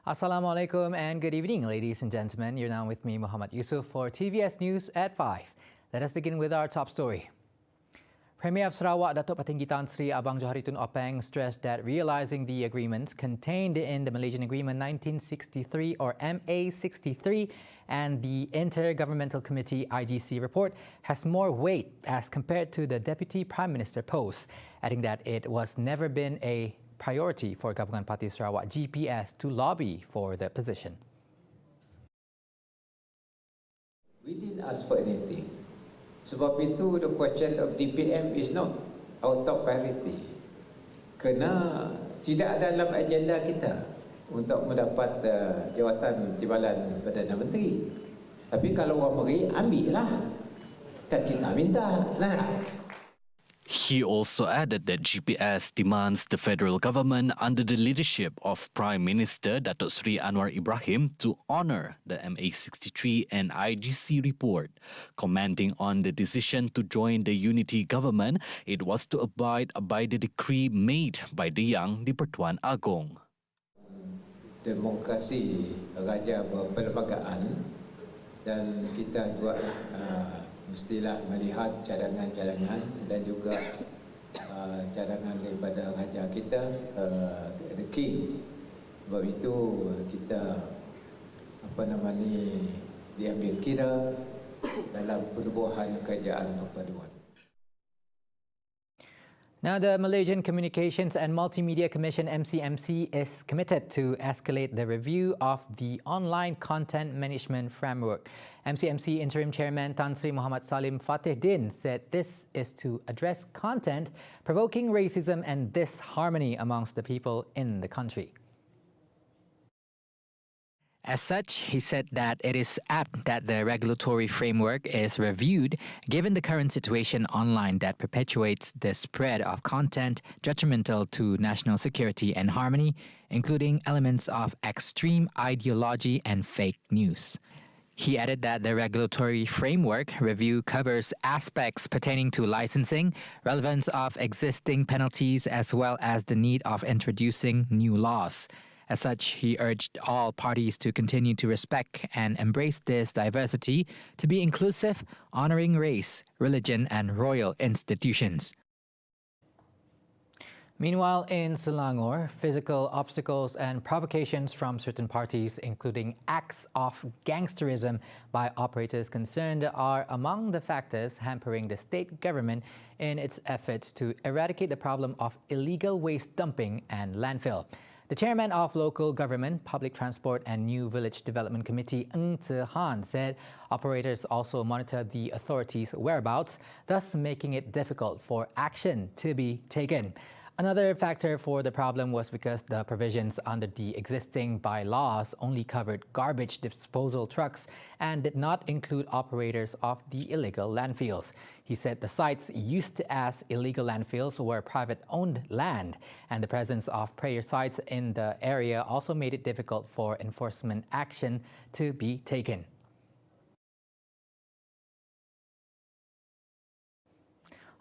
Assalamualaikum and good evening, ladies and gentlemen. You're now with me, Muhammad Yusuf, for TVS News at 5. Let us begin with our top story. Premier of Sarawak, Datuk Petinggi Tan Sri Abang Johari Tun Openg, stressed that realising the agreements contained in the Malaysian Agreement 1963 or MA63 and the Intergovernmental Committee IGC report has more weight as compared to the Deputy Prime Minister post, adding that it was never been a priority for Gabungan Parti Sarawak GPS to lobby for the position. We didn't ask for anything. Sebab itu, the question of DPM is not our top priority. Kerana tidak ada dalam agenda kita untuk mendapat jawatan timbalan Perdana Menteri. Tapi kalau orang beri, ambillah. Kan kita minta. Nah. He also added that GPS demands the federal government under the leadership of Prime Minister Datuk Sri Anwar Ibrahim to honour the MA63 and IGC report. Commenting on the decision to join the unity government, it was to abide by the decree made by the Yang di-Pertuan Agong. Demokrasi raja berperlembagaan dan kita juga mestilah melihat cadangan-cadangan dan juga cadangan daripada raja kita, the king. Sebab itu kita diambil kira dalam penubuhan kerajaan perpaduan. Now, the Malaysian Communications and Multimedia Commission MCMC is committed to escalate the review of the online content management framework. MCMC Interim Chairman Tan Sri Muhammad Salim Fatih said this is to address content provoking racism and disharmony amongst the people in the country. As such, he said that it is apt that the regulatory framework is reviewed given the current situation online that perpetuates the spread of content detrimental to national security and harmony, including elements of extreme ideology and fake news. He added that the regulatory framework review covers aspects pertaining to licensing, relevance of existing penalties, as well as the need of introducing new laws. As such, he urged all parties to continue to respect and embrace this diversity, to be inclusive, honouring race, religion and royal institutions. Meanwhile, in Selangor, physical obstacles and provocations from certain parties, including acts of gangsterism by operators concerned, are among the factors hampering the state government in its efforts to eradicate the problem of illegal waste dumping and landfill. The chairman of Local Government, Public Transport and New Village Development Committee, Ng Tze Han, said operators also monitor the authorities' whereabouts, thus making it difficult for action to be taken. Another factor for the problem was because the provisions under the existing bylaws only covered garbage disposal trucks and did not include operators of the illegal landfills. He said the sites used as illegal landfills were private-owned land, and the presence of prayer sites in the area also made it difficult for enforcement action to be taken.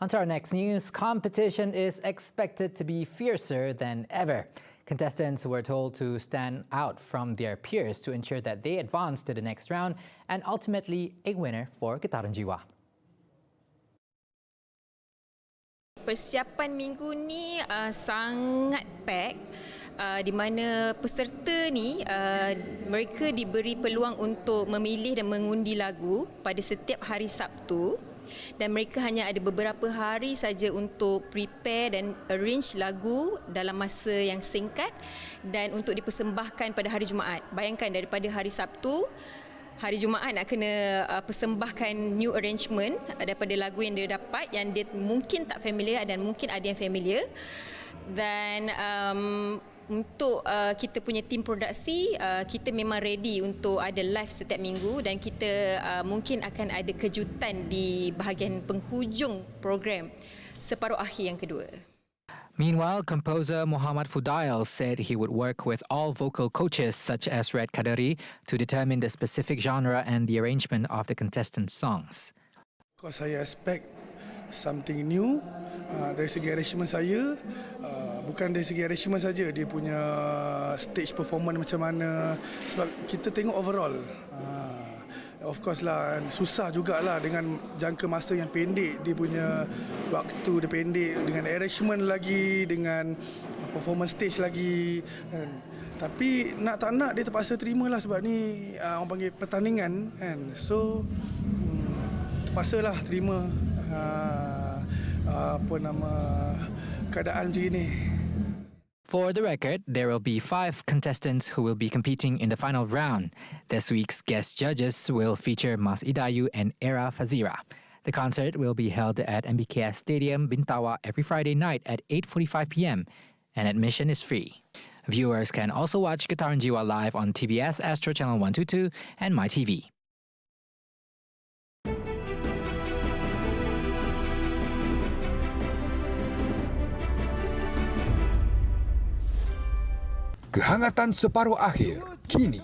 On to our next news. Competition is expected to be fiercer than ever. Contestants were told to stand out from their peers to ensure that they advance to the next round and ultimately a winner for Getaran Jiwa. Persiapan minggu ni sangat pack, di mana peserta ni mereka diberi peluang untuk memilih dan mengundi lagu pada setiap hari Sabtu. Dan mereka hanya ada beberapa hari saja untuk prepare dan arrange lagu dalam masa yang singkat dan untuk dipersembahkan pada hari Jumaat. Bayangkan daripada hari Sabtu, hari Jumaat nak kena persembahkan new arrangement daripada lagu yang dia dapat yang dia mungkin tak familiar dan mungkin ada yang familiar. Dan untuk kita punya tim produksi, kita memang ready untuk ada live setiap minggu dan kita mungkin akan ada kejutan di bahagian penghujung program separuh akhir yang kedua. Meanwhile, composer Muhammad Fudail said he would work with all vocal coaches such as Red Kadari to determine the specific genre and the arrangement of the contestants' songs. Because saya expect something new dari segi arrangement saya, bukan dari segi arrangement saja, dia punya stage performance macam mana, sebab kita tengok overall. Of course lah, susah jugalah dengan jangka masa yang pendek, dia punya waktu dia pendek, dengan arrangement lagi, dengan performance stage lagi. Tapi nak tak nak dia terpaksa terima lah, sebab ni orang panggil pertandingan kan. So terpaksalah terima keadaan macam ini. For the record, there will be 5 contestants who will be competing in the final round. This week's guest judges will feature Mas Idayu and Era Fazira. The concert will be held at MBKS Stadium, Bintawa every Friday night at 8:45 p.m. and admission is free. Viewers can also watch Gitaran Jiwa live on TVS Astro Channel 122 and MyTV. Kehangatan separuh akhir kini.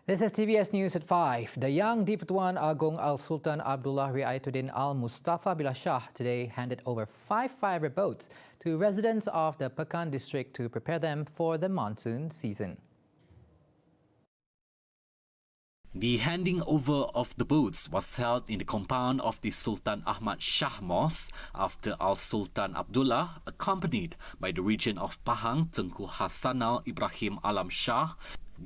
This is TVS News at 5. The young Di-Pertuan Agong Al-Sultan Abdullah Riayatuddin Al-Mustafa Billah Shah today handed over 5 fire boats to residents of the Pekan district to prepare them for the monsoon season. The handing over of the boats was held in the compound of the Sultan Ahmad Shah Mosque after Al-Sultan Abdullah, accompanied by the Regent of Pahang, Tengku Hassanal Ibrahim Alam Shah,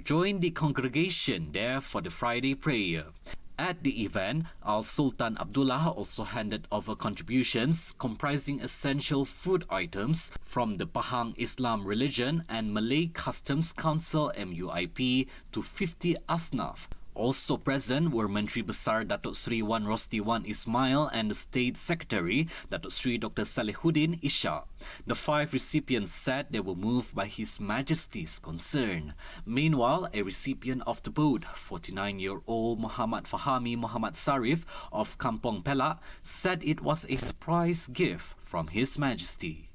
joined the congregation there for the Friday prayer. At the event, Al-Sultan Abdullah also handed over contributions comprising essential food items from the Pahang Islam Religion and Malay Customs Council MUIP to 50 asnaf. Also present were Menteri Besar Datuk Seri Wan Rosti Wan Ismail and the State Secretary Datuk Seri Dr. Salihuddin Ishak. The 5 recipients said they were moved by His Majesty's concern. Meanwhile, a recipient of the boat, 49-year-old Muhammad Fahami Muhammad Sarif of Kampong Pelak, said it was a surprise gift from His Majesty.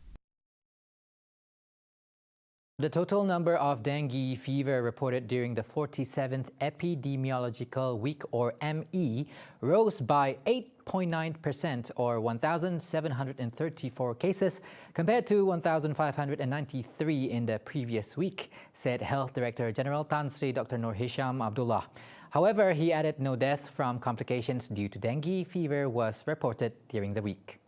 The total number of dengue fever reported during the 47th Epidemiological Week, or ME, rose by 8.9% or 1,734 cases compared to 1,593 in the previous week, said Health Director General Tan Sri Dr. Nur Hisham Abdullah. However, he added no death from complications due to dengue fever was reported during the week.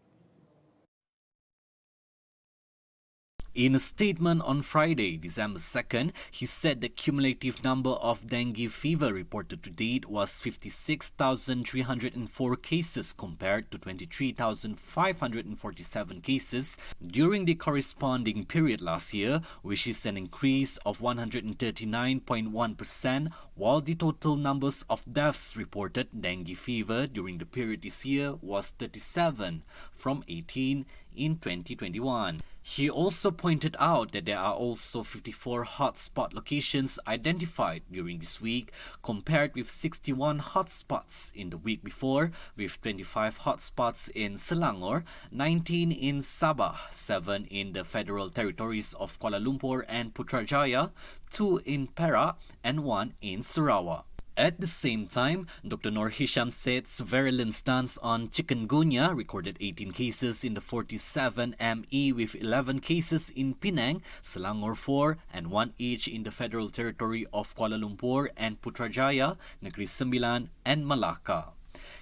In a statement on Friday, December 2nd, he said the cumulative number of dengue fever reported to date was 56,304 cases compared to 23,547 cases during the corresponding period last year, which is an increase of 139.1%, while the total numbers of deaths reported dengue fever during the period this year was 37 from 18 in 2021. He also pointed out that there are also 54 hotspot locations identified during this week, compared with 61 hotspots in the week before, with 25 hotspots in Selangor, 19 in Sabah, 7 in the Federal Territories of Kuala Lumpur and Putrajaya, 2 in Perak, and 1 in Sarawak. At the same time, Dr. Noor Hisham said's virulent stance on chikungunya recorded 18 cases in the 47 ME with 11 cases in Penang, Selangor 4 and 1 each in the Federal Territory of Kuala Lumpur and Putrajaya, Negeri Sembilan and Malacca.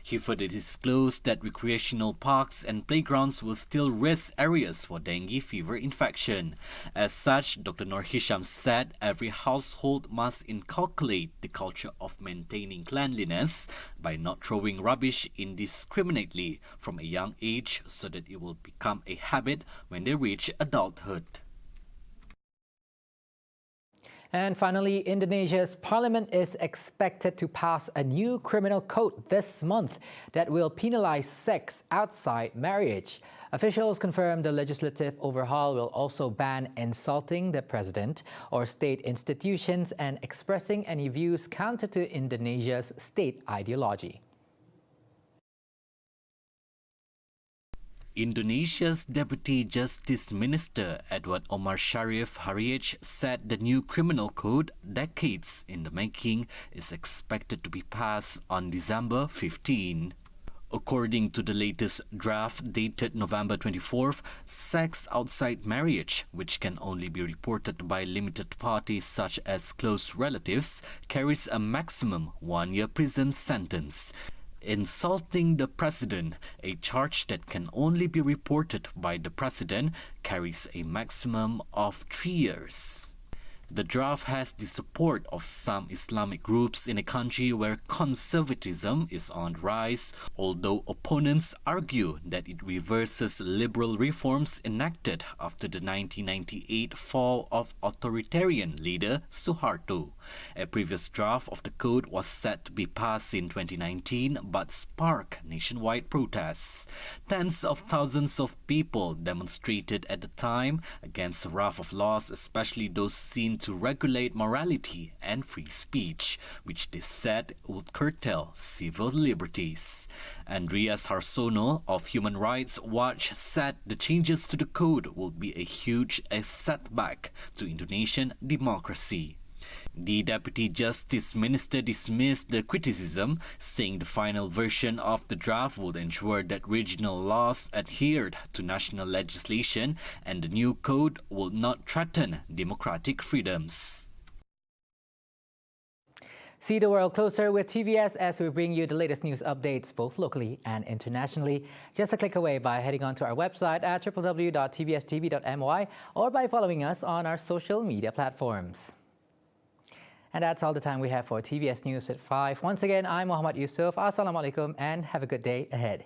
He further disclosed that recreational parks and playgrounds were still risk areas for dengue fever infection. As such, Dr. Noor Hisham said every household must inculcate the culture of maintaining cleanliness by not throwing rubbish indiscriminately from a young age so that it will become a habit when they reach adulthood. And finally, Indonesia's parliament is expected to pass a new criminal code this month that will penalize sex outside marriage. Officials confirmed the legislative overhaul will also ban insulting the president or state institutions and expressing any views counter to Indonesia's state ideology. Indonesia's Deputy Justice Minister Edward Omar Sharif Hariaj said the new criminal code, decades in the making, is expected to be passed on December 15. According to the latest draft dated November 24th, sex outside marriage, which can only be reported by limited parties such as close relatives, carries a maximum 1-year prison sentence. Insulting the president, a charge that can only be reported by the president, carries a maximum of 3 years. The draft has the support of some Islamic groups in a country where conservatism is on the rise, although opponents argue that it reverses liberal reforms enacted after the 1998 fall of authoritarian leader Suharto. A previous draft of the code was set to be passed in 2019 but sparked nationwide protests. Tens of thousands of people demonstrated at the time against a raft of laws, especially those seen to regulate morality and free speech, which they said would curtail civil liberties. Andreas Harsono of Human Rights Watch said the changes to the code will be a huge setback to Indonesian democracy. The Deputy Justice Minister dismissed the criticism, saying the final version of the draft would ensure that regional laws adhered to national legislation and the new code will not threaten democratic freedoms. See the world closer with TVS as we bring you the latest news updates both locally and internationally. Just a click away by heading on to our website at www.tvstv.my or by following us on our social media platforms. And that's all the time we have for TVS News at 5. Once again, I'm Muhammad Yusuf. Assalamualaikum and have a good day ahead.